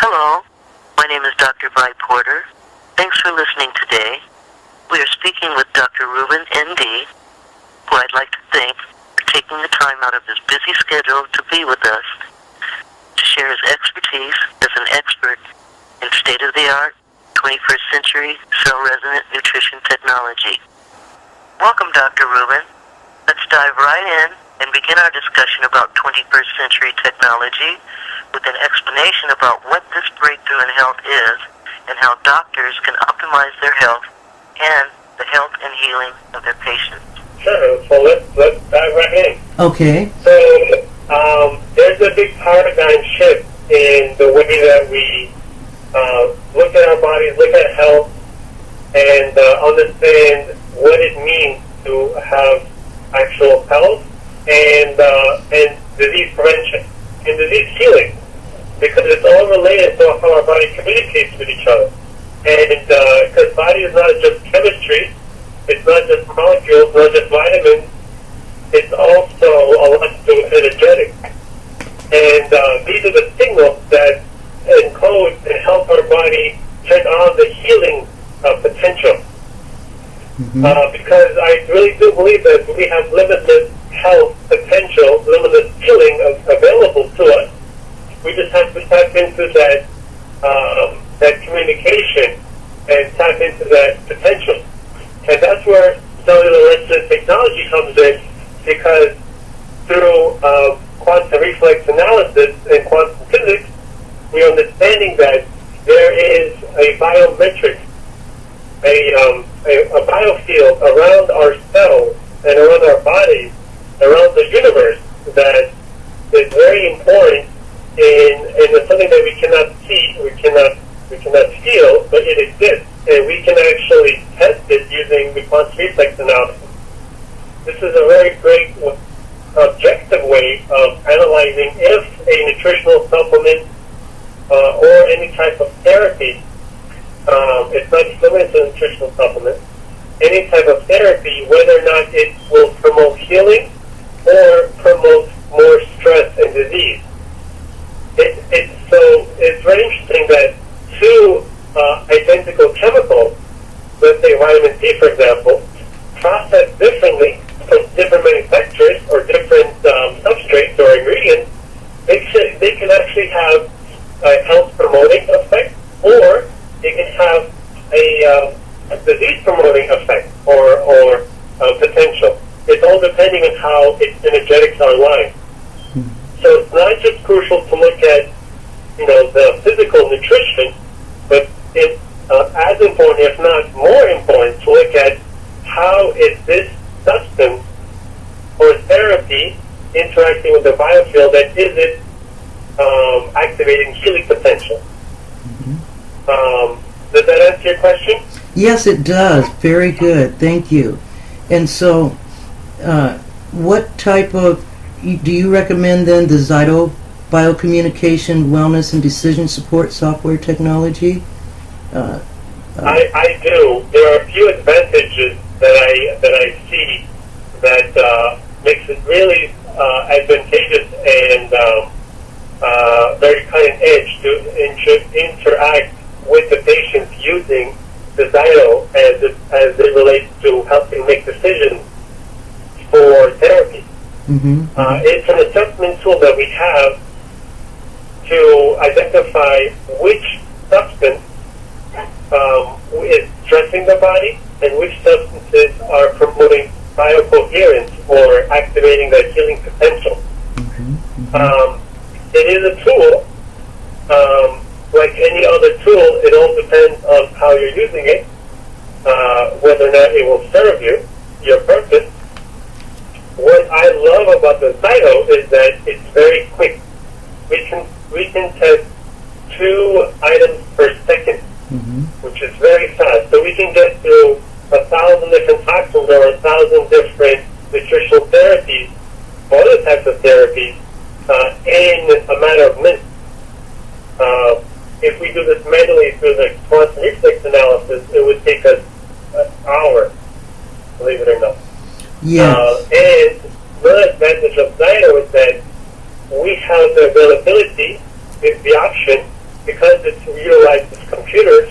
Hello, my name is Dr. Vi Porter. Thanks for listening today. We are speaking with Dr. Ruben, ND, who I'd like to thank for taking the time out of his busy schedule to be with us, to share his expertise as an expert in state-of-the-art, 21st century cell-resonant nutrition technology. Welcome, Dr. Ruben. Let's dive right in and begin our discussion about 21st century technology with an explanation about what this breakthrough in health is and how doctors can optimize their health and the health and healing of their patients. Sure. So let's dive right in. Okay. So there's a big paradigm shift in the way that we look at our bodies, look at health, and understand what it means to have actual health and disease prevention and disease healing, because it's all related to how our body communicates with each other. And because body is not just chemistry, it's not just molecules, not just vitamins, it's also a lot to energetic. And these are the signals that encode and help our body turn on the healing potential. Because I really do believe that we have limitless health potential, limitless healing available to us. We just have to tap into that communication and tap into that potential. And that's where cellular resonance technology comes in, because through quantum reflex analysis and quantum physics, we're understanding that there is a biometric, a biofield around our cells and around our bodies, around the universe, that is very important, and it's something that we cannot see, we cannot feel, but it exists, and we can actually test it using the quantum reflex analysis. This is a very great objective way of analyzing if a nutritional supplement or any type of therapy, it's not just limited to nutritional supplements, any type of therapy, whether or not it will promote healing or promote more stress and disease. It's very interesting that two identical chemicals, let's say vitamin C, for example, processed differently from different manufacturers or different substrates or ingredients, they can actually have a health-promoting effect, or they can have a disease-promoting effect or potential. It's all depending on how its energetics are aligned. So it's not just crucial to look at, the physical nutrition, but it's as important, if not more important, to look at how is this substance or therapy interacting with the biofield, that is it activating healing potential. Does that answer your question? Yes, it does. Very good. Thank you. And so, what type of, do you recommend then the Zyto biocommunication, wellness, and decision support software technology? I do. There are a few advantages that I see that makes it really advantageous and very cutting edge to interact with the patients using the Zyto as it relates to helping make decisions for therapy. It's an assessment tool that we have to identify which substance is stressing the body and which substances are promoting biocoherence or activating that healing potential. It is a tool. Like any other tool, it all depends on how you're using it, whether or not it will serve your purpose. What I love about the Zyto is that it's very quick. We can test 2 items per second, which is very fast. So we can get through 1,000 different toxins or 1,000 different nutritional therapies or other types of therapies in a matter of minutes. If we do this manually through the quantum reflex analysis, it would take us an hour, believe it or not. And the advantage of Zyto is that we have the availability, the option, because it utilizes computers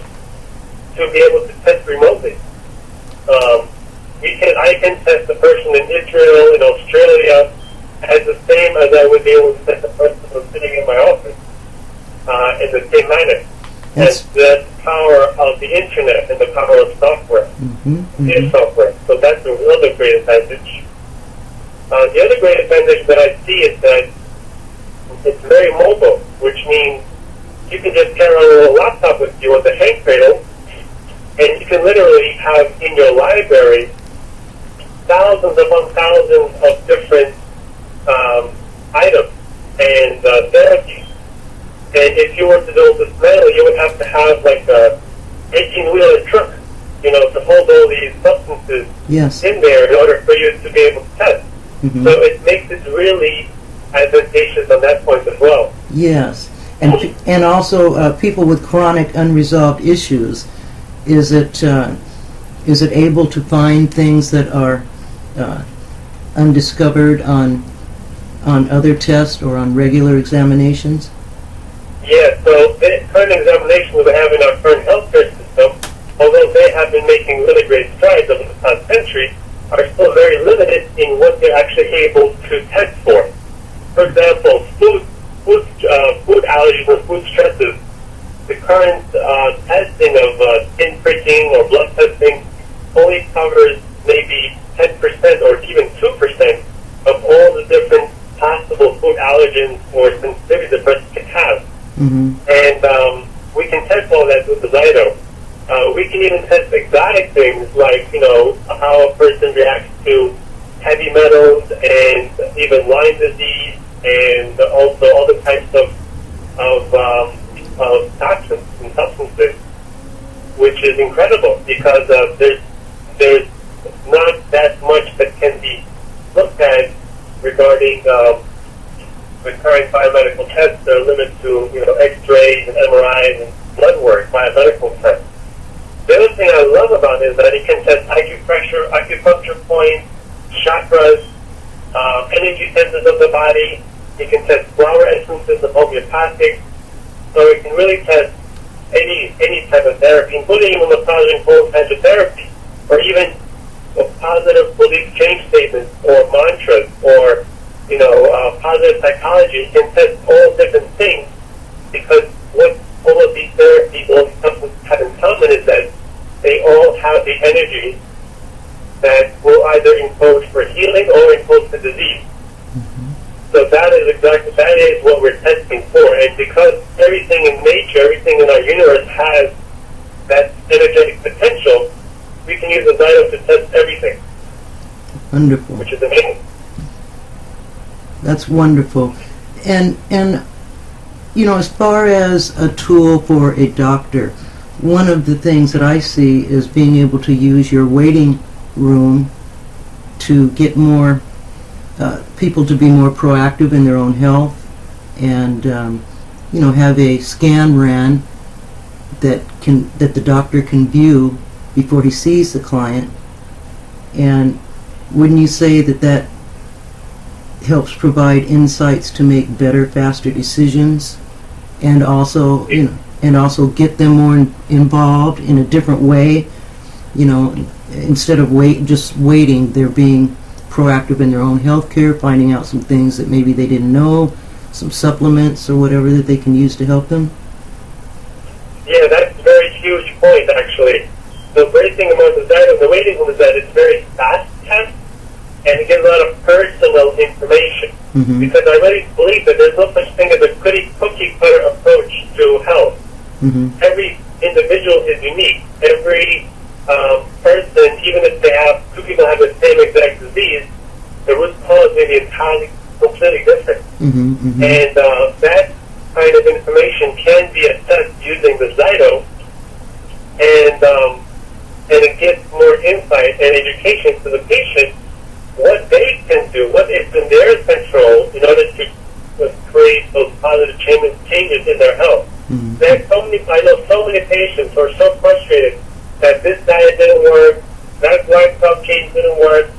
to be able to test remotely. I can test the person in Israel, in Australia, as the same as I would be able to test the person who's sitting in my office, in the same manner. Yes. And that's the power of the internet and the power of software, software. So that's another great advantage. The other great advantage that I see is that it's very mobile, which means you can just carry a little laptop with you with a hand cradle, and you can literally have in your library thousands upon thousands of different items and therapies. And if you were to do this manually, you would have to have like a 18-wheeler truck, to hold all these substances in there in order for you to be able to test. So it makes it really advantageous on that point as well. Yes, and also people with chronic unresolved issues. Is it able to find things that are undiscovered on other tests or on regular examinations? Yeah, so the current examinations we have in our current healthcare system, although they have been making really great strides over the past century, are still very limited in what they're actually able to test for. For example, food allergies and food stresses. The current testing of skin pricking or blood testing only covers maybe 10% or even 2% of all the different possible food allergens or sensitivities the person can have. And we can test all that with the Zyto. We can even test exotic things like, how a person reacts to heavy metals and even Lyme disease and also other types of toxins and substances, which is incredible because there's not that much that can be looked at regarding the current biomedical tests. They're limited to X-rays and MRIs and blood work, biomedical tests. The other thing I love about it is that it can test acupressure, acupuncture points, chakras, energy centers of the body. It can test flower essences of homeopathic. So it can really test any type of therapy, including even massage and cold cancer therapy, or even positive belief change statements or mantras or positive psychology. It can test all different things because what all of these therapies, all these substances have in common is that they all have the energy that will either encode for healing or encode for disease. So that is what we're testing for. And because everything in nature, everything in our universe has that energetic potential, we can use the Zyto to test everything. Wonderful. Which is amazing. That's wonderful. And as far as a tool for a doctor, one of the things that I see is being able to use your waiting room to get more people to be more proactive in their own health, and have a scan ran that the doctor can view before he sees the client. And wouldn't you say that helps provide insights to make better, faster decisions, and also get them more involved in a different way? Instead of just waiting, they're being proactive in their own health care, finding out some things that maybe they didn't know, some supplements or whatever that they can use to help them? Yeah, that's a very huge point, actually. The great thing about the Zyto, the waiting room, is that it's very fast test, and it gives a lot of personal information. Because I really believe that there's no such thing as a cookie-cutter approach to health. Every individual is unique. Every person, even if two people have the same exact disease, the root cause may be entirely, completely different. And that kind of information can be assessed using the Zyto, and it gives more insight and education to the patient what they can do, what is in their control in order to create those positive changes in their health. I know so many patients who are so frustrated that this diet didn't work, that lifestyle change didn't work.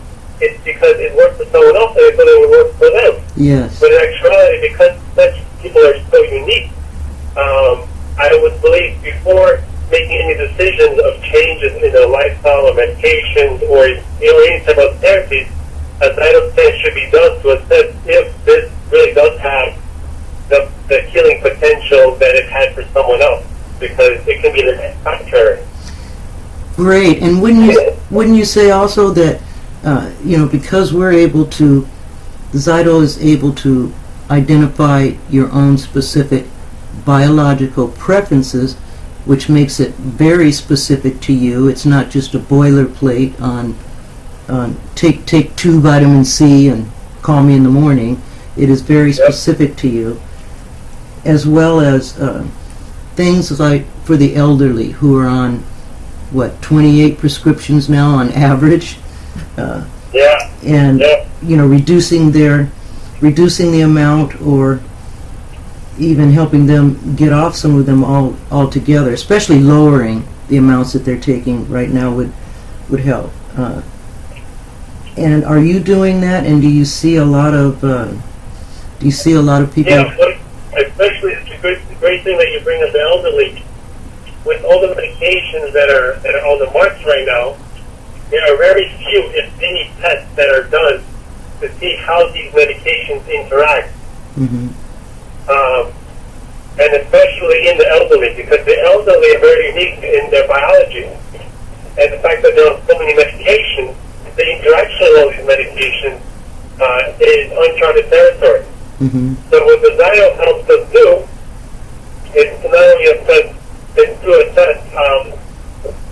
It's because it worked for someone else and it would work for them. Yes. But in actuality, because such people are so unique, I would believe before making any decisions of changes in their lifestyle or medications or any type of therapies, a vital scan should be done to assess if this really does have the healing potential that it had for someone else, because it can be the contrary. Great. And wouldn't you say also that because we're able to, Zyto is able to identify your own specific biological preferences, which makes it very specific to you. It's not just a boilerplate on take 2 vitamin C and call me in the morning. It is very specific to you, as well as things like for the elderly who are on 28 prescriptions now on average, and reducing the amount, or even helping them get off some of them altogether, especially lowering the amounts that they're taking right now would help. And are you doing that? And do you see a lot of people? Yeah, especially it's a great thing that you bring up the elderly. With all the medications that are on the market right now, there are very few, if any, tests that are done to see how these medications interact. Mm-hmm. And especially in the elderly, because the elderly are very unique in their biology. And the fact that they're on so many medications, the interaction of all these medications is uncharted territory. Mm-hmm. So what the Zyto helps us do is to not only assess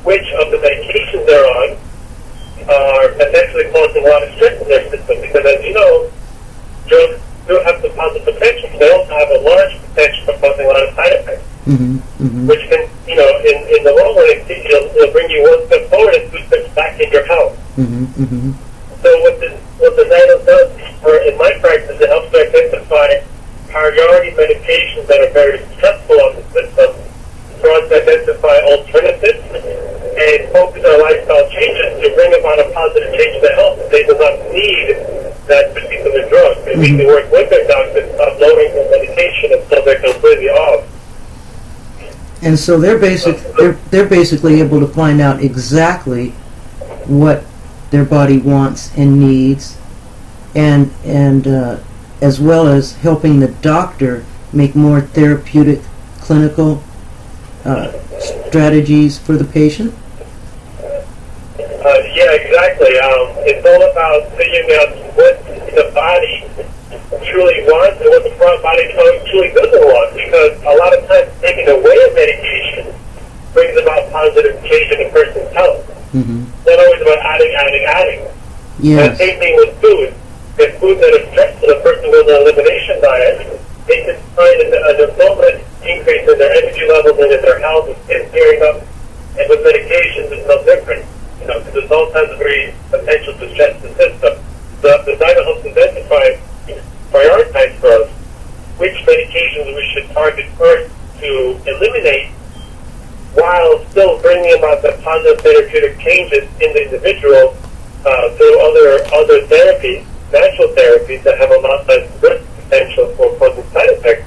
which of the medications they're on are potentially causing a lot of stress in their system, because as you know, drugs do have the positive potential, but they also have a large potential for causing a lot of side effects, Mm-hmm. Mm-hmm. which can, in the long run, it'll bring you one step forward and 2 steps back in your health. Mm-hmm. Mm-hmm. So what the Zyto does, or in my practice, it helps to identify priority medications that are very stressful on the system, for us to identify alternatives and focus on lifestyle changes to bring about a positive change in their health. They do not need that particular drug. And we can work with their doctors on lowering the medication until they're completely off. And so they're basically able to find out exactly what their body wants and needs, and as well as helping the doctor make more therapeutic clinical strategies for the patient. Yeah, exactly. It's all about figuring out what the body truly wants and what the body truly doesn't want, because a lot of times taking away a medication brings about positive change in a person's health. Mm-hmm. It's not always about adding. Yes. The same thing with food. If food that is stressful, a person goes on an elimination diet, they can find an enormous increase in their energy levels and in their health, with skin clearing up, and with medications it's no different. Because there's all kinds of very potential to stress the system. The Zyto helps identify, prioritize for us, which medications we should target first to eliminate, while still bringing about the positive therapeutic changes in the individual through other therapies, natural therapies that have a lot less risk potential for causing side effects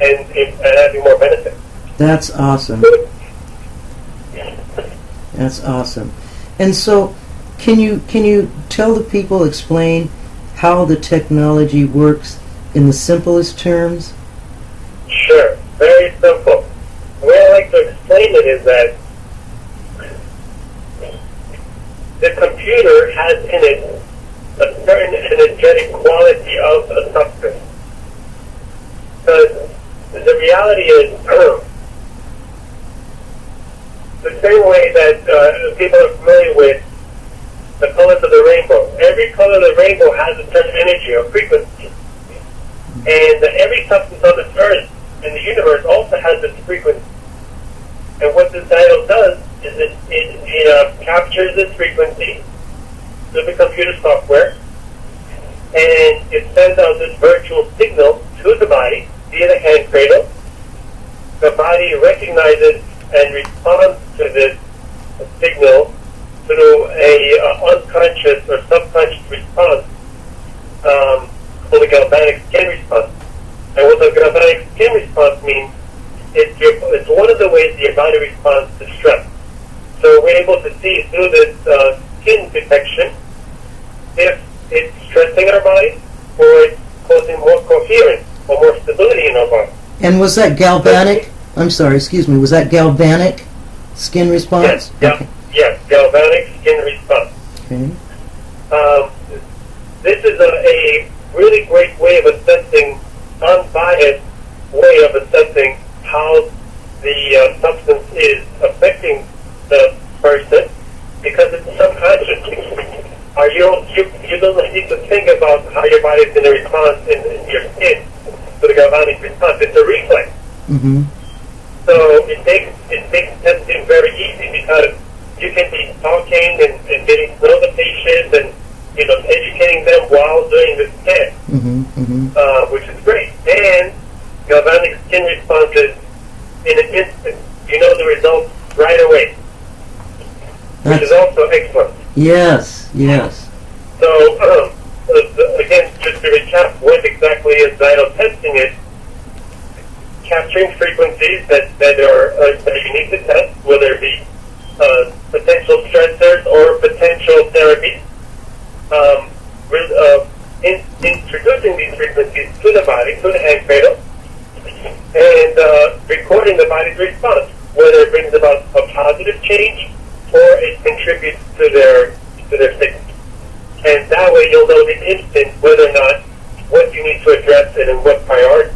and having more benefit. That's awesome. That's awesome. And so, can you tell the people, explain how the technology works in the simplest terms? Sure. Very simple. The way I like to explain it is that the computer has in it a certain energetic quality of a substance. Because the reality is, the same way that people are familiar with the colors of the rainbow. Every color of the rainbow has a certain energy or frequency. And every substance on this earth in the universe also has this frequency. And what this Zyto does is it captures this frequency through the computer software, and it sends out this virtual signal to the body via the hand cradle. The body recognizes and responds to this signal through a unconscious or subconscious response, called the galvanic skin response. And what the galvanic skin response means it's one of the ways your body responds to stress. So we're able to see through this skin detection if it's stressing our body or it's causing more coherence or more stability in our body. And was that galvanic? I'm sorry, excuse me. Was that galvanic skin response? Yes, yes, galvanic skin response. Okay. This is a really great way of assessing, unbiased way of assessing how the substance is affecting the person because it's subconscious. You don't need to think about how your body is going to respond in your skin to the galvanic response. It's a reflex. Mm-hmm. So it makes testing very easy because you can be talking and getting to know the patient and educating them while doing the scan, which is great. And galvanic skin responses in an instant. You know the results right away, which is also excellent. Yes, yes. So again, just to recap, what exactly is Zyto testing? Is capturing frequencies that you need to test, whether it be potential stressors or potential therapies. Introducing these frequencies to the body, to the hand cradle, and recording the body's response, whether it brings about a positive change or it contributes to their sickness. And that way you'll know in an instant whether or not what you need to address and in what priority.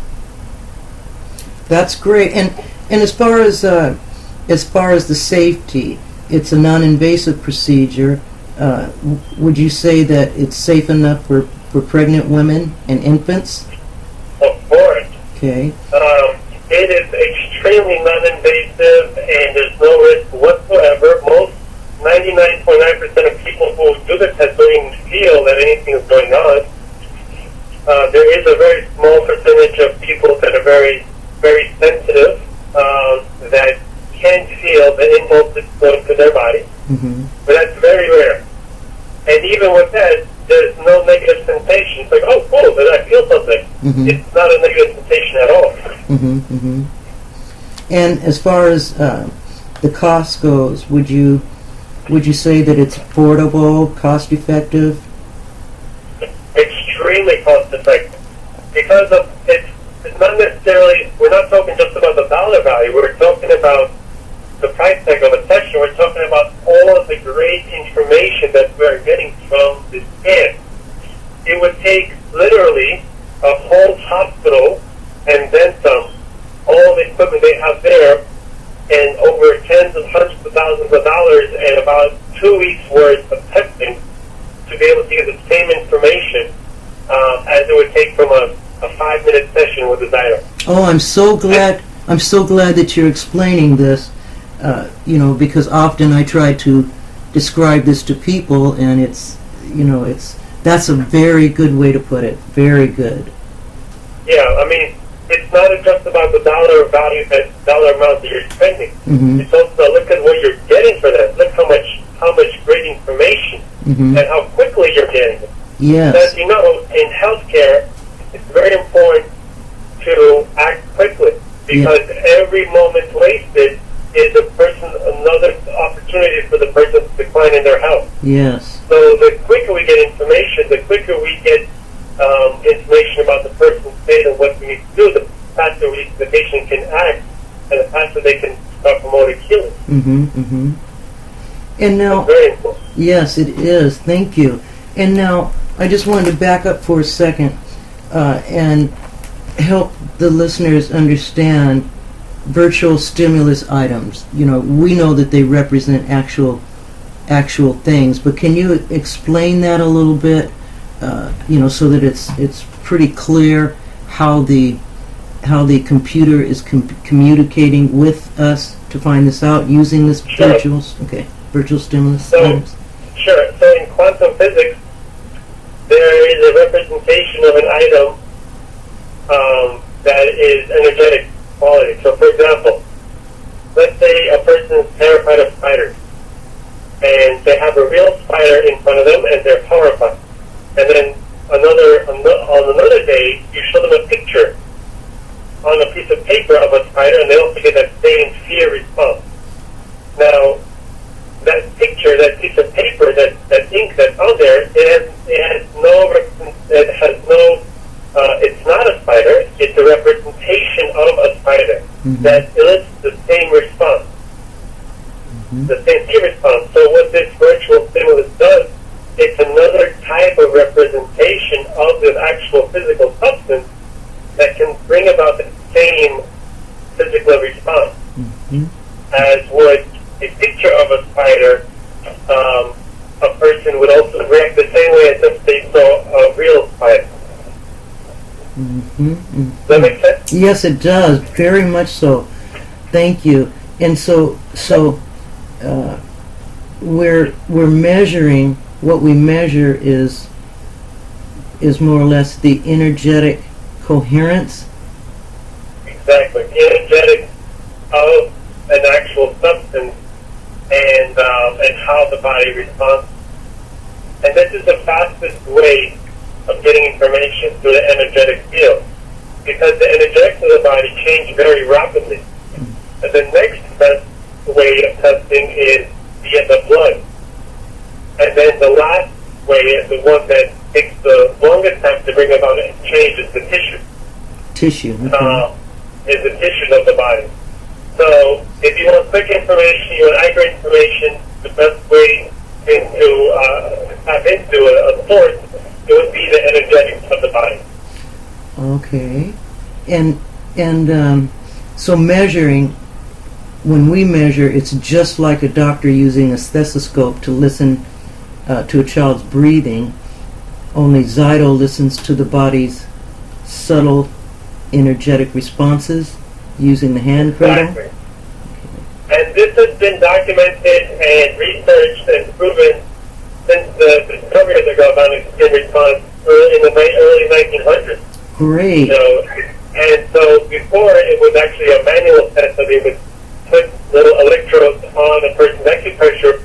That's great. And as far as the safety, it's a non-invasive procedure. Would you say that it's safe enough for pregnant women and infants? Of course. Okay. It is extremely non-invasive and there's no risk whatsoever. Most 99.9% of people who do the test don't even feel that anything is going on. There is a very small percentage of people that are very, very sensitive that can feel the impulse that's going through their body. Mm-hmm. But that's very rare. And even with that, there's no negative sensation. It's like, oh, cool, then I feel something. Mm-hmm. It's not a negative sensation at all. Mm-hmm. Mm-hmm. And as far as the cost goes, would you say that it's affordable, cost effective? Extremely cost effective. Because of it's not necessarily, we're not talking just about the dollar value, we're talking about the price tag of a session, we're talking about all of the great information that we're getting from the scan. It would take literally a whole hospital and then some, all the equipment they have there, and over tens of hundreds of thousands of dollars and about 2 weeks worth of testing to be able to get the same information as it would take from a 5-minute session with a Zyto. Oh, I'm so glad that you're explaining this. Because often I try to describe this to people, and that's a very good way to put it. Very good. Yeah, I mean, it's not just about the dollar value, that dollar amount that you're spending. Mm-hmm. It's also look at what you're getting for that. Look how much great information Mm-hmm. and how quickly you're getting it. Yes. As you know, in healthcare, it's very important to act quickly because every moment wasted is another opportunity for the person to decline in their health. Yes. So the quicker we get information, the quicker we get information about the person's state and what we need to do, the faster the patient can act, and the faster they can start promoting healing. Mm-hmm. Mm-hmm. And now, it's very important. yes, it is. Thank you. And now, I just wanted to back up for a second and help the listeners understand virtual stimulus items. We know that they represent actual things, but can you explain that a little bit? So that it's pretty clear how the computer is communicating with us to find this out using this virtual stimulus items. Sure. So in quantum physics, there is a representation of an item that is energetic quality. So, for example, let's say a person is terrified of spiders, and they have a real spider in front of them, and they're horrified. And then on another day, you show them a picture on a piece of paper of a spider, and they'll that elicits the same response, the same T response. So what this virtual stimulus does, it's another type of representation of the actual physical substance that can bring about the same physical response as would a picture of a spider. A person would also react the same way as if they saw a real spider. Does that make sense? Yes, it does. Very much so. Thank you. And so we're measuring. What we measure is more or less the energetic coherence. Exactly. The energetic of an actual substance and how the body responds. And this is the fastest way of getting information through the energetic field, because the energetics of the body change very rapidly. And the next best way of testing is via the blood. And then the last way is the one that takes the longest time to bring about a change is the tissue. Tissue. Okay. Is the tissue of the body. So if you want quick information, you want accurate information, the best way to tap into a source, it would be the energetics of the body. Okay. And so measuring, when we measure, it's just like a doctor using a stethoscope to listen to a child's breathing, only Zyto listens to the body's subtle energetic responses using the hand cradle. Exactly. And this has been documented and researched and proven since the discovery of the galvanic skin response in the early 1900s. Great. And so before it was actually a manual test, so they would put little electrodes on a person's acupuncture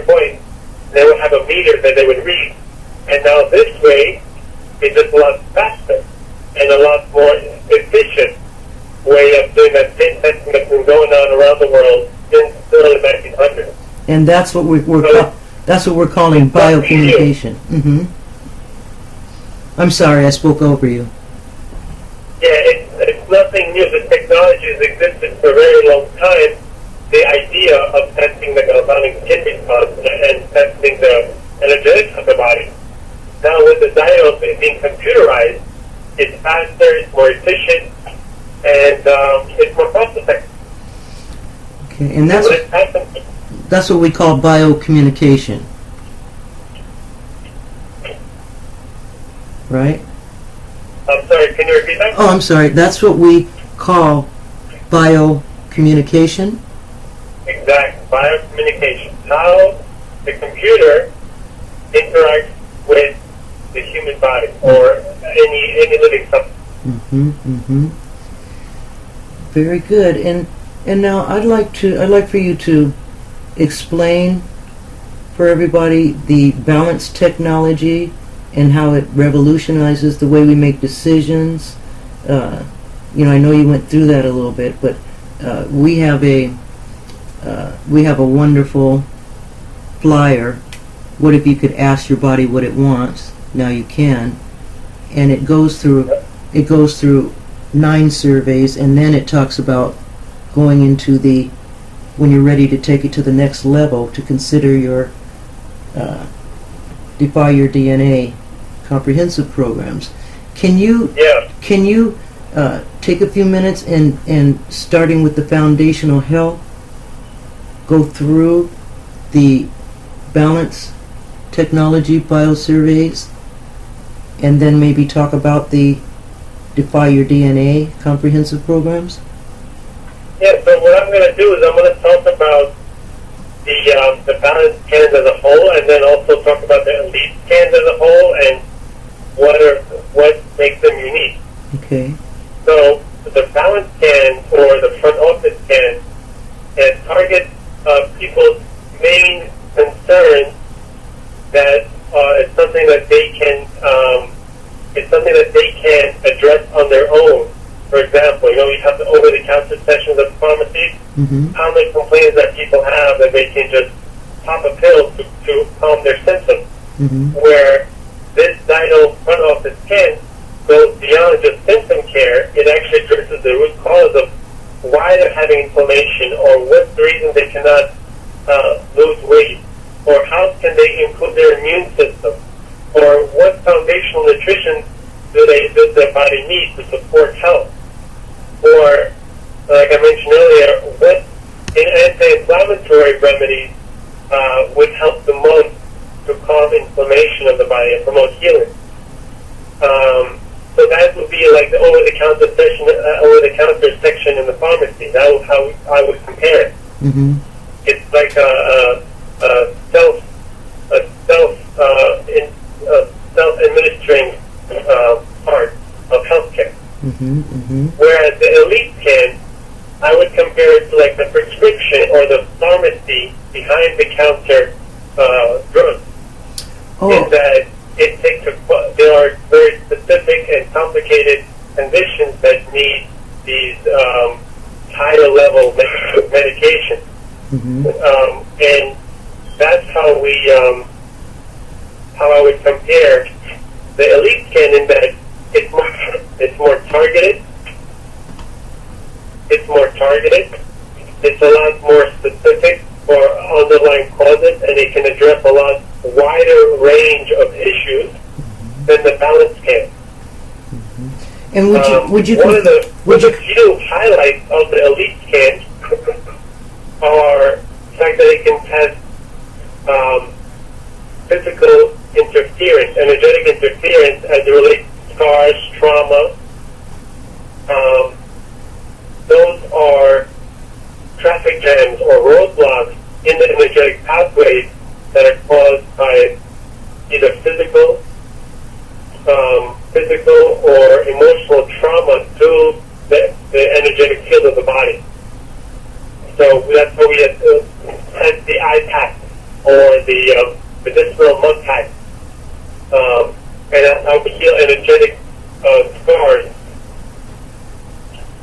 point, and they would have a meter that they would read. And now this way is just a lot faster and a lot more efficient way of doing that same testing that's been going on around the world since the early 1900s. And that's what that's what we're calling biocommunication. I'm sorry, I spoke over you. Yeah, it's nothing new. The technology has existed for a very long time. The idea of testing the galvanic skin response and testing the energetics of the body. Now with the Zyto being computerized, it's faster, it's more efficient, and it's more cost effective. Okay, and that's what we call biocommunication, right? I'm sorry, can you repeat that? Oh, I'm sorry. That's what we call biocommunication. Exactly, biocommunication. How the computer interacts with the human body or any living substance. Very good. And now I'd like for you to explain for everybody the balance technology and how it revolutionizes the way we make decisions. I know you went through that a little bit, but we have a wonderful flyer. What if you could ask your body what it wants? Now you can, and it goes through 9 surveys, and then it talks about going into when you're ready to take it to the next level, to consider your Defy Your DNA comprehensive programs. Can you take a few minutes and starting with the foundational health, go through the balance technology biosurveys, and then maybe talk about the Defy Your DNA comprehensive programs? Yeah, so what I'm going to do is I'm going to talk about the balance scans as a whole, and then also talk about the elite scans as a whole, and what makes them unique. Okay. So the balance scan or the front office scan, it targets people's main concerns that it's something that they can address on their own. For example, you have the over-the-counter sessions at the pharmacy. How many complaints that people have that they can just pop a pill to calm their symptoms. Where this Zyto front office scan goes beyond just symptom care. It actually addresses the root cause of why they're having inflammation, or what's the reason they cannot lose weight, or how can they improve their immune system, or what foundational nutrition does their body need to support health, or like I mentioned earlier, what anti-inflammatory remedies would help the most to calm inflammation of the body and promote healing. So that would be like the over-the-counter section in the pharmacy. That was how I would compare it. Mm-hmm. It's like a self-administering part of healthcare. Mm-hmm. Mm-hmm. Whereas the elite scan, I would compare it to like the prescription or the pharmacy behind-the-counter drugs. In that there are very specific and complicated conditions that need these higher level medications. Mm-hmm. And that's how I would compare the elite scan, in that it's more targeted. It's more targeted. It's a lot more specific for underlying causes, and it can address a lot wider range of issues than the balance scan. Mm-hmm. And would you one of the few highlights of the elite scan are the fact that it can test physical interference, energetic interference as it relates to scars, trauma. Those are traffic jams or roadblocks in the energetic pathways that are caused by either physical or emotional trauma to the energetic field of the body. So that's why we have to test the eye pack or the medicinal mud pack, and that's how we heal energetic scars.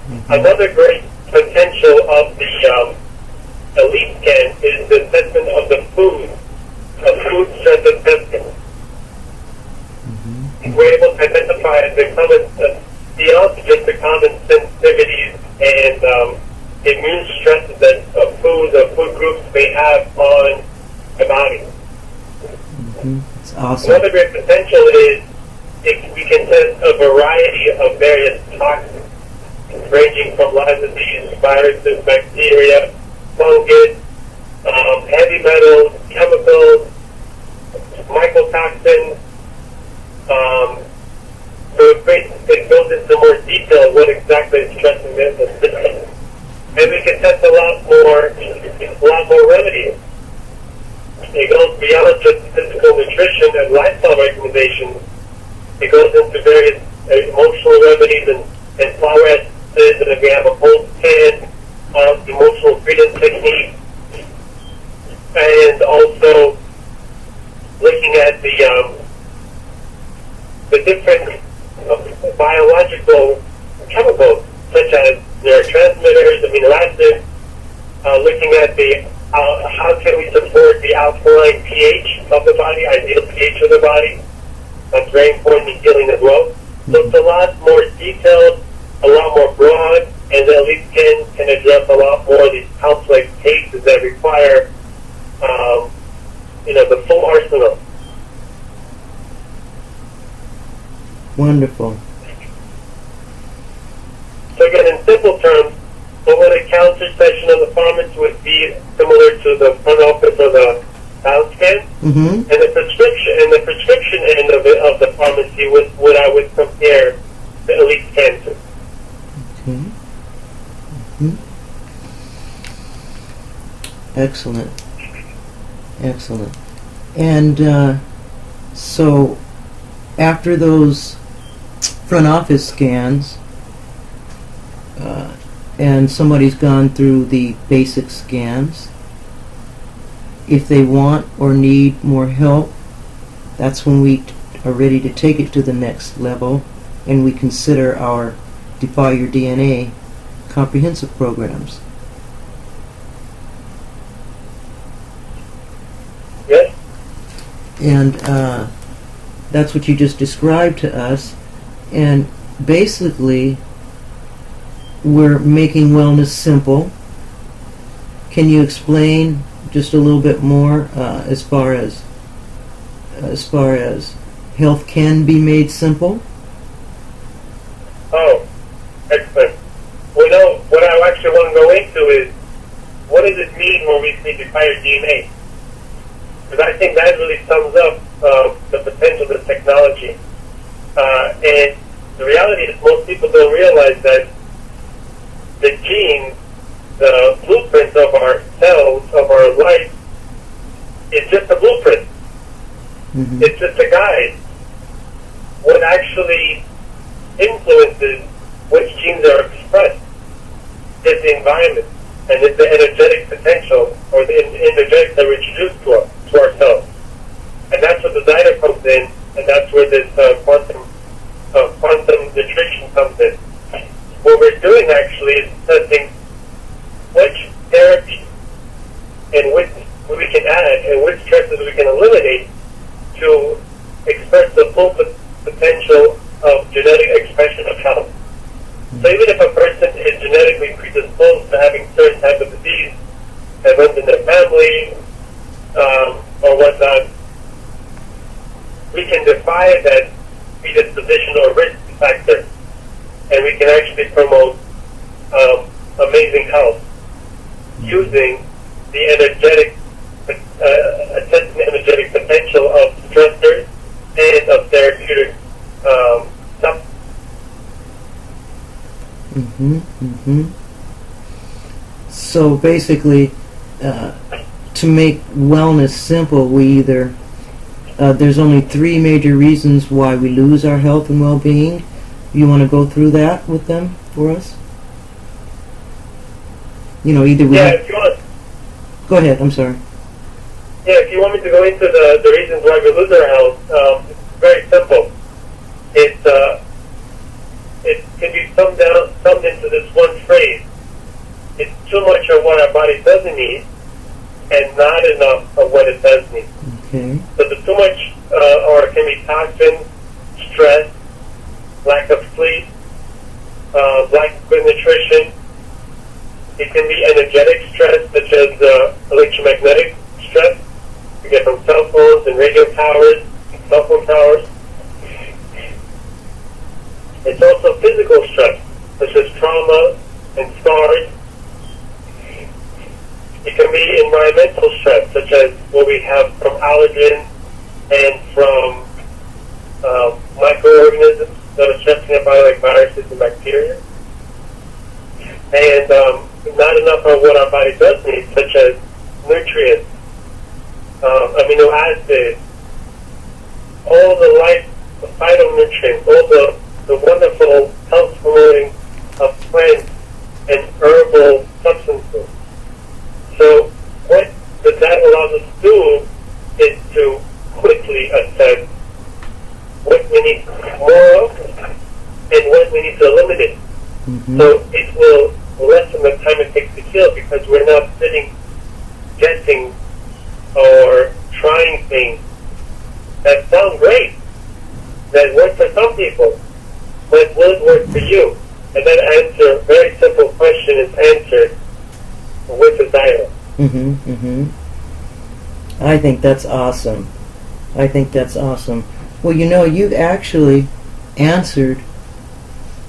Mm-hmm. Another great potential of the elite scan is the assessment of the food stress assessment. Mm-hmm. We're able to identify beyond just the common sensitivities and immune stresses that foods or food groups may have on the body. Mm-hmm. That's awesome. Another great potential is we can test a variety of various toxins, ranging from Lyme disease, viruses, bacteria, fungus, heavy metals, chemicals, mycotoxins. So it goes into more detail what exactly is stressing the system. And we can test a lot more remedies. It goes beyond just physical nutrition and lifestyle recommendations. It goes into various emotional remedies and flower essences, and then we have a whole pan of emotional freedom techniques, and also looking at the different biological chemicals, such as neurotransmitters, amino acids, looking at how can we support the alkaline pH of the body, ideal pH of the body. That's very important in healing as well. So it's a lot more detailed, a lot more broad, and the elite scan can address a lot more of these complex cases that require, the full arsenal. Wonderful. So again, in simple terms, over-the-counter section of the pharmacy would be similar to the front office or the balance scan, Mm-hmm. and the prescription end of the pharmacy was what I would compare the elite scan to. Okay. Mm-hmm. Excellent. Excellent. And so after those front office scans, and somebody's gone through the basic scans, if they want or need more help, that's when we are ready to take it to the next level, and we consider our Defy Your DNA comprehensive programs. Yes? And that's what you just described to us. And basically, we're making wellness simple. Can you explain just a little bit more as far as health can be made simple? Oh, excellent. Well, no, what I actually want to go into is, what does it mean when we say define DNA? Because I think that really sums up the potential of the technology. And the reality is most people don't realize that the genes, the blueprint of our cells, of our life, is just a blueprint. Mm-hmm. It's just a guide. What actually influences which genes are expressed is the environment, and it's the energetic potential or the energetics that we introduce to ourselves. And that's where the Zyder comes in, and that's where this quantum nutrition comes in. What we're doing actually is assessing which therapy and which we can add and which stresses we can eliminate to express the full potential of genetic expression of health. So even if a person is genetically predisposed to having certain type of disease that runs in their family or whatnot, we can defy that predisposition or risk factor, and we can actually promote amazing health using the energetic potential of stressors and of therapeutic substances. So basically, to make wellness simple, we either there's only three major reasons why we lose our health and well-being. You want to go through that with them for us? Either we. Yeah, if you want. Go ahead. I'm sorry. Yeah, if you want me to go into the reasons why we lose our health, it's very simple. It can be summed into this one phrase. It's too much of what our body doesn't need and not enough of what it does need. Okay. So the too much, or it can be toxins, stress, lack of sleep, lack of good nutrition. It can be energetic stress, such as electromagnetic stress we get from cell phones and radio towers, cell phone towers. It's also physical stress, such as trauma and scars. It can be environmental stress, such as what we have from allergens and from microorganisms that are stressing our body, like viruses and bacteria. And not enough of what our body does need, such as nutrients, amino acids, all the life, the phytonutrients, all the wonderful health-promoting plants and herbal substances. So what that allows us to do is to quickly assess what we need more of and what we need to eliminate. Mm-hmm. So it will lessen the time it takes to heal, because we're not sitting guessing or trying things that sound great, that work for some people, but will it work for you? And that very simple question is answered with a dialogue. I think that's awesome. Well, you've actually answered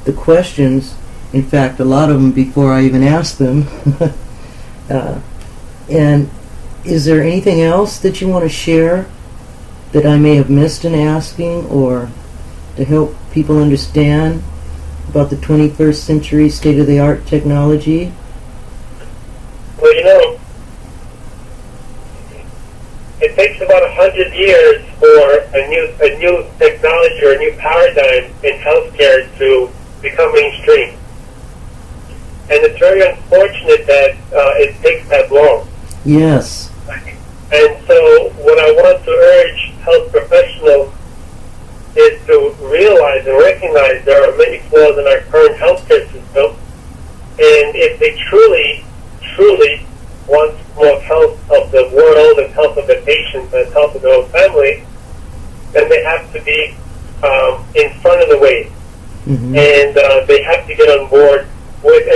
the questions, in fact, a lot of them before I even asked them. And is there anything else that you want to share that I may have missed in asking, or to help people understand about the 21st century state-of-the-art technology? Well, it takes about 100 years for a new technology or a new paradigm in healthcare to become mainstream. And it's very unfortunate that it takes that long. Yes. And so what I want to urge health professionals is to realize and recognize there are many flaws in our current healthcare system. And if they truly want more health of the world and health of the patients and health of their own family, then they have to be in front of the wave. And they have to get on board with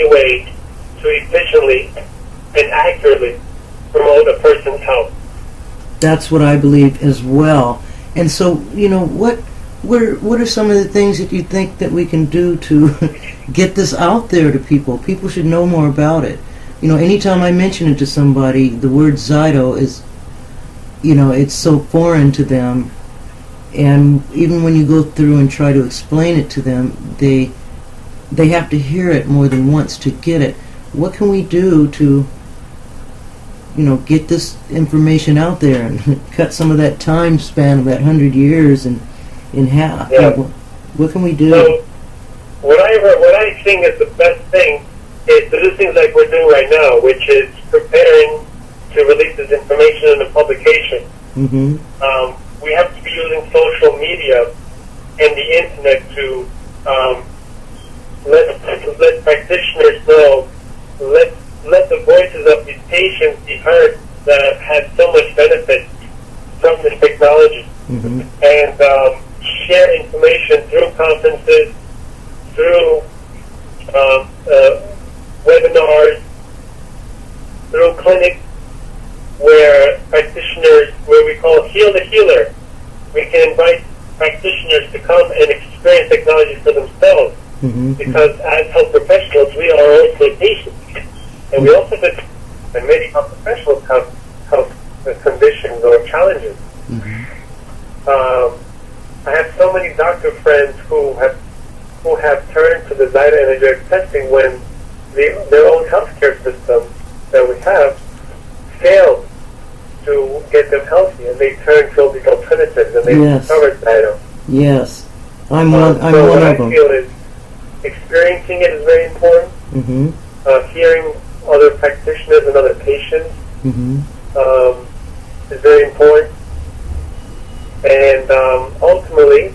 way to efficiently and accurately promote a person's health. That's what I believe as well. And so, what are some of the things that you think that we can do to get this out there to people? People should know more about it. Anytime I mention it to somebody, the word Zyto is, it's so foreign to them. And even when you go through and try to explain it to them, they have to hear it more than once to get it. What can we do to, get this information out there and cut some of that time span of that 100 years in half? Yeah. What can we do? So, what I think is the best thing is to do things like we're doing right now, which is preparing to release this information in a publication. Mm-hmm. We have to be using social media and the internet to let practitioners know, let the voices of these patients be heard that have had so much benefit from this technology, Mm-hmm. and share information through conferences, through webinars, through clinics where practitioners, where we call Heal the Healer, we can invite practitioners to come and experience technology for themselves. Mm-hmm. Because as health professionals, we are also patients. And we also get, and many health professionals have health conditions or challenges. Mm-hmm. I have so many doctor friends who have turned to the Zyto energetic testing when their own healthcare system that we have failed to get them healthy, and they turned to these alternatives, and they Yes. discovered Zyto. Yes, I'm one So what of I them. feel is experiencing it is very important. Mm-hmm. Hearing other practitioners and other patients Mm-hmm. is very important. And ultimately,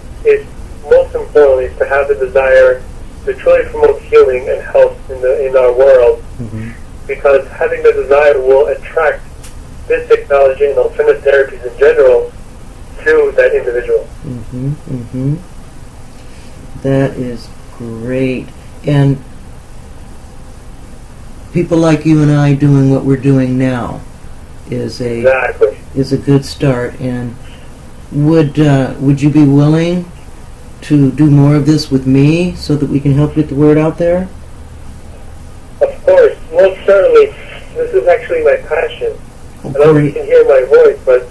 most importantly, is to have the desire to truly promote healing and health in our world. Mm-hmm. Because having the desire will attract this technology and alternative therapies in general to that individual. Mm-hmm. Mm-hmm. That is great. And people like you and I doing what we're doing now is Exactly. a good start. And would you be willing to do more of this with me so that we can help get the word out there? Of course, most certainly. This is actually my passion. Oh, I don't know if you great. can hear my voice, but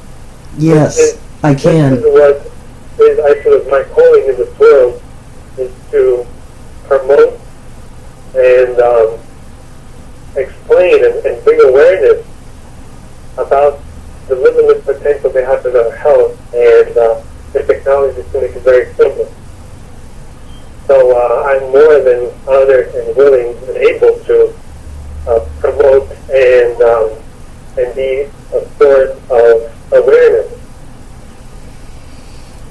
Yes, I can. This is what I feel is my calling in this world, is to promote and explain and bring awareness about the limitless potential they have in our health, and the technology is going to make it very simple. So I'm more than honored and willing and able to promote and be a source of awareness.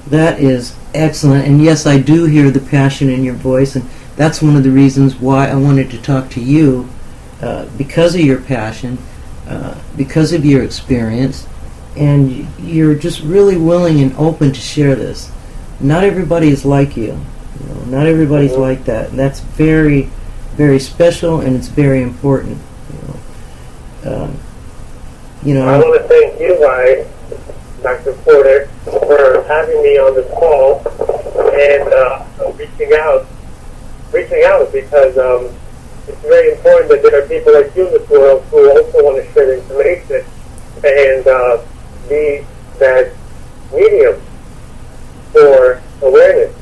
That is excellent. And yes, I do hear the passion in your voice, and that's one of the reasons why I wanted to talk to you, because of your passion, because of your experience, and you're just really willing and open to share this. Not everybody is like you. Not everybody's Mm-hmm. like that. And that's very, very special, and it's very important. I want to thank you, Dr. Porter, for having me on this call and reaching out because it's very important that there are people like you in this world who also want to share the information and be that medium for awareness.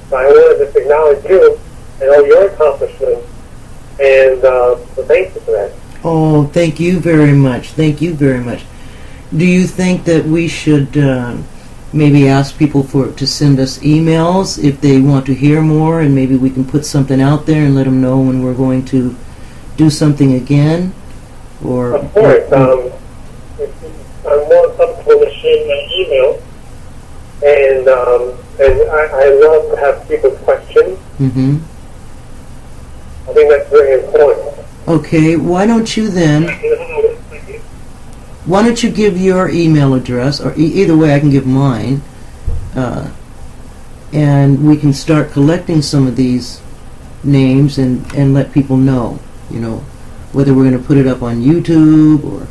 So I wanted to acknowledge you and all your accomplishments, and so thank you for that. Oh, thank you very much. Thank you very much. Do you think that we should maybe ask people to send us emails if they want to hear more, and maybe we can put something out there and let them know when we're going to do something again? Or Of course, I'm more comfortable with sharing my email, and I love to have people's questions. Mm-hmm. I think that's very important. Okay, why don't you then? Why don't you give your email address, or either way, I can give mine, and we can start collecting some of these names and let people know. you know, whether we're going to put it up on YouTube or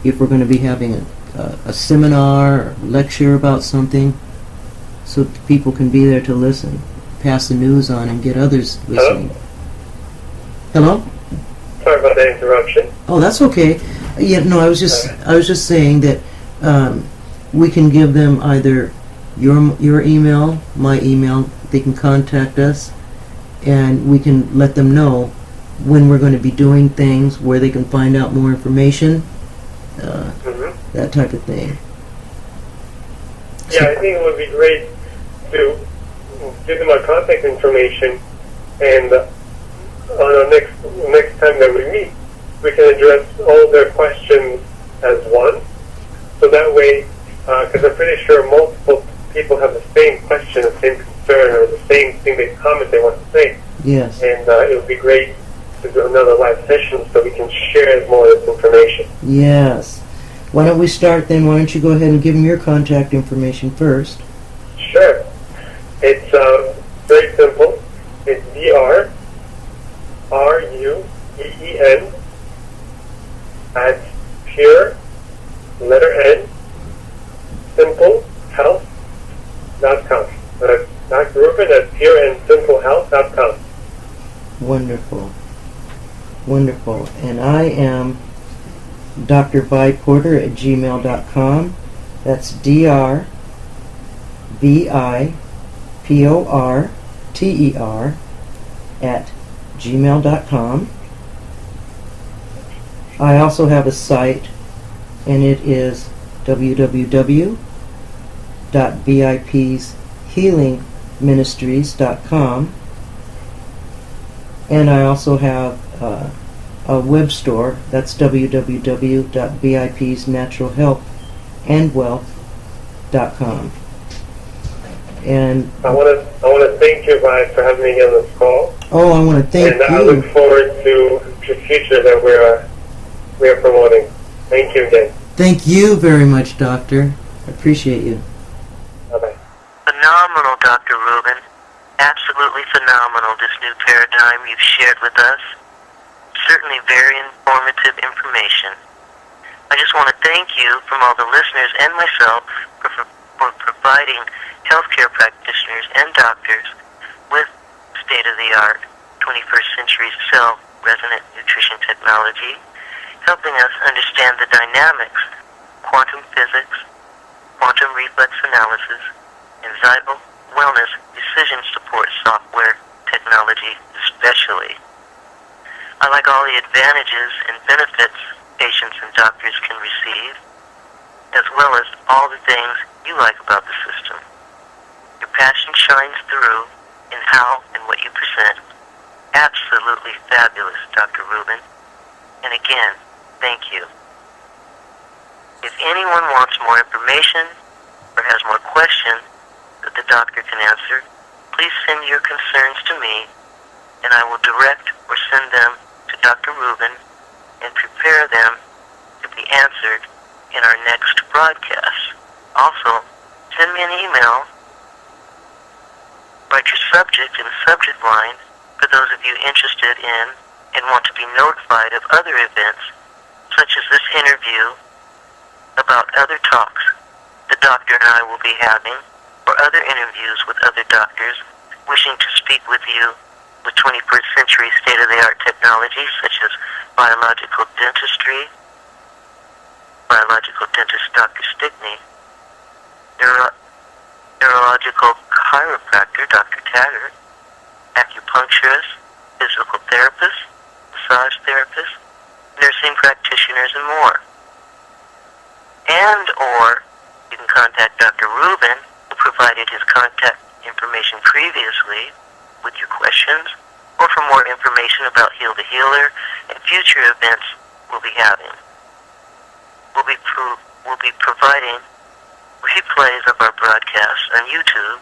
if we're going to be having a seminar or lecture about something, so that people can be there to listen, pass the news on, and get others listening. Hello? Sorry about that interruption. Oh, that's okay. Yeah, no, I was just saying that we can give them either your email, my email. They can contact us, and we can let them know when we're going to be doing things, where they can find out more information, that type of thing. Yeah, I think it would be great to give them our contact information, and on our next time that we meet, we can address all their questions as one. So that way, because I'm pretty sure multiple people have the same question, the same concern, or the same thing they want to say. Yes. And it would be great to do another live session so we can share more of this information. Yes. Why don't we start then? Why don't you go ahead and give them your contact information first? Sure. It's very simple. It's DRRUBEN at pure, letter N, simplehealth.com. Dr. Ruben at pureandsimplehealth.com. Wonderful. Wonderful. And I am Dr. Vi Porter at gmail.com. That's DRVIPORTER at gmail.com. I also have a site, and it is www.vipshealingministries.com. And I also have a web store. That's www.vipsnaturalhealthandwealth.com. And I want to thank you, Vi, for having me on this call. oh, I want to thank and I you. look forward to the future that we are promoting. Thank you again. Thank you very much, Doctor. I appreciate you. Bye-bye. Phenomenal, Dr. Ruben. Absolutely phenomenal, this new paradigm you've shared with us. Certainly very informative information. I just want to thank you from all the listeners and myself for providing healthcare practitioners and doctors with state-of-the-art 21st century cell resonant nutrition technology, helping us understand the dynamics, quantum physics, quantum reflex analysis, and Zybo wellness decision support software technology especially. I like all the advantages and benefits patients and doctors can receive, as well as all the things you like about the system. Your passion shines through in how and what you present. Absolutely fabulous, Dr. Ruben. And again, thank you. If anyone wants more information or has more questions that the doctor can answer, please send your concerns to me, and I will direct or send them to Dr. Ruben and prepare them to be answered in our next broadcast. Also, send me an email. Write your subject in the subject line for those of you interested in and want to be notified of other events, such as this interview, about other talks the doctor and I will be having, or other interviews with other doctors wishing to speak with you with 21st century state-of-the-art technology, such as biological dentistry, biological dentist Dr. Stickney, neurological chiropractor Dr. Taggart, acupuncturist, physical therapist, massage therapist, nursing practitioners, and more. And or you can contact Dr. Ruben, who provided his contact information previously with your questions, or for more information about Heal the Healer and future events we'll be having. We'll be providing replays of our broadcasts on YouTube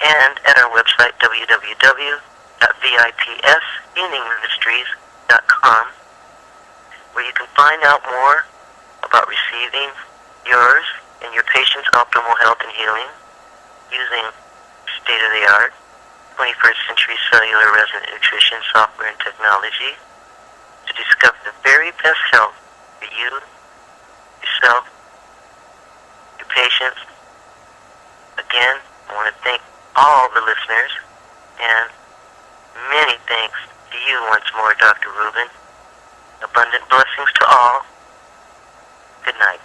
and at our website www.vipshealingministries.com, where you can find out more about receiving yours and your patient's optimal health and healing using state-of-the-art 21st century cellular resonant nutrition software and technology, discover the very best health for you, yourself, your patients. Again, I want to thank all the listeners, and many thanks to you once more, Dr. Ruben. Abundant blessings to all. Good night.